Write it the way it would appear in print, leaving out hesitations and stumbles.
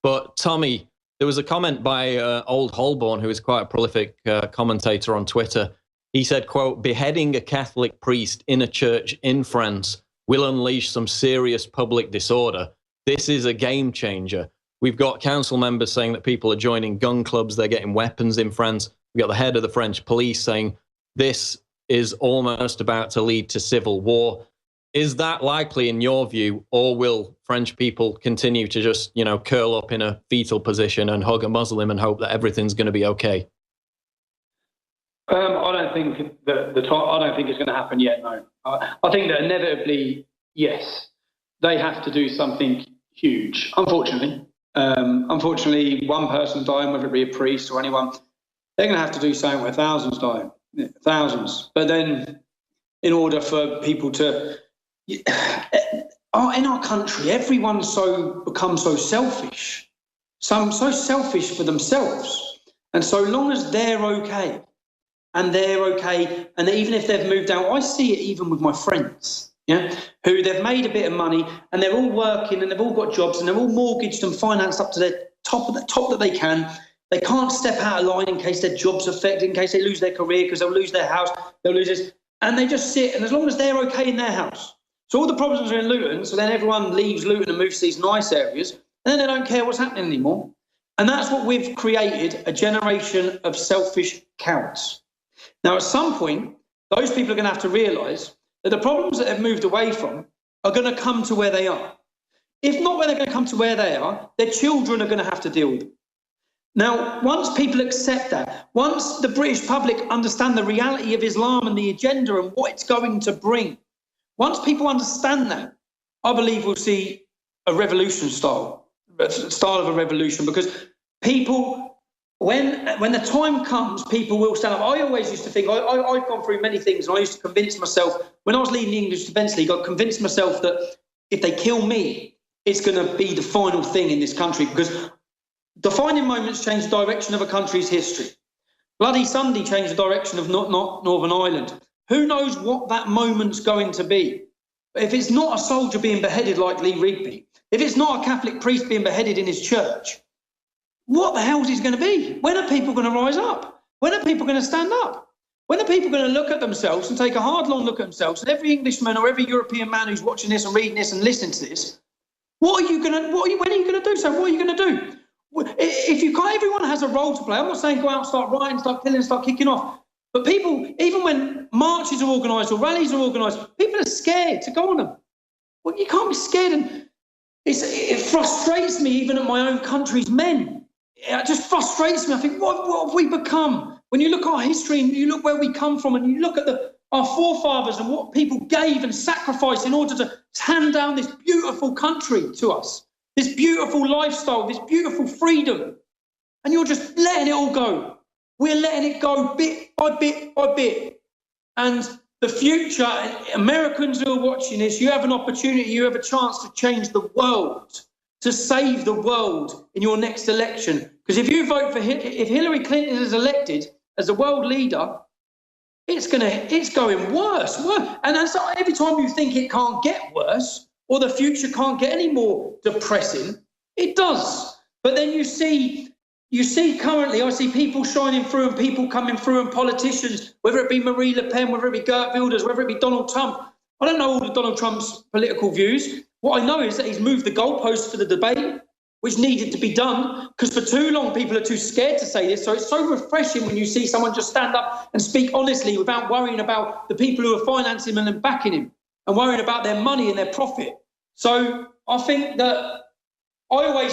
But Tommy, there was a comment by Old Holborn, who is quite a prolific commentator on Twitter. He said, quote, "Beheading a Catholic priest in a church in France will unleash some serious public disorder. This is a game changer." We've got council members saying that people are joining gun clubs, they're getting weapons in France. We've got the head of the French police saying this is almost about to lead to civil war. Is that likely in your view, or will French people continue to just, curl up in a fetal position and hug a Muslim and hope that everything's going to be okay? I don't think it's going to happen yet. No, I think that inevitably, yes, they have to do something huge. Unfortunately, one person dying, whether it be a priest or anyone, they're going to have to do something where thousands die, thousands. But then, in order for people to, in our country, everyone's become so selfish, so selfish for themselves, and so long as they're okay. And even if they've moved out, I see it even with my friends, who they've made a bit of money and they're all working and they've all got jobs and they're all mortgaged and financed up to the top that they can. They can't step out of line in case their job's affected, in case they lose their career, because they'll lose their house, they'll lose this. And they just sit, and as long as they're okay in their house. So all the problems are in Luton, so then everyone leaves Luton and moves to these nice areas, and then they don't care what's happening anymore. And that's what we've created, a generation of selfish cowards. Now, at some point, those people are going to have to realise that the problems that they've moved away from are going to come to where they are. If not where they're going to come to where they are, their children are going to have to deal with them. Now, once people accept that, once the British public understand the reality of Islam and the agenda and what it's going to bring, once people understand that, I believe we'll see a revolution style of a revolution, because people... When the time comes, people will stand up. I always used to think, I've gone through many things, and I used to convince myself, when I was leading the English Defence League, I convinced myself that if they kill me, it's going to be the final thing in this country, because defining moments change the direction of a country's history. Bloody Sunday changed the direction of not Northern Ireland. Who knows what that moment's going to be? But if it's not a soldier being beheaded like Lee Rigby, if it's not a Catholic priest being beheaded in his church, what the hell is it going to be? When are people going to rise up? When are people going to stand up? When are people going to look at themselves and take a hard, long look at themselves? And every Englishman or every European man who's watching this and reading this and listening to this, when are you going to do so? What are you going to do? If you can't, everyone has a role to play. I'm not saying go out and start rioting, start killing, start kicking off. But people, even when marches are organised or rallies are organised, people are scared to go on them. Well, you can't be scared. And it frustrates me even at my own country's men. It just frustrates me. I think, what have we become? When you look at our history and you look where we come from and you look at our forefathers and what people gave and sacrificed in order to hand down this beautiful country to us, this beautiful lifestyle, this beautiful freedom, and you're just letting it all go. We're letting it go bit by bit by bit. And the future, Americans who are watching this, you have an opportunity, you have a chance to change the world, to save the world in your next election. Because if you vote for if Hillary Clinton is elected as a world leader, it's going worse. And that's every time you think it can't get worse or the future can't get any more depressing, it does. But then you see currently, I see people shining through and people coming through and politicians, whether it be Marie Le Pen, whether it be Geert Wilders, whether it be Donald Trump. I don't know all of Donald Trump's political views. What I know is that he's moved the goalposts for the debate, which needed to be done, because for too long people are too scared to say this. So it's so refreshing when you see someone just stand up and speak honestly without worrying about the people who are financing him and backing him and worrying about their money and their profit. So I think that I always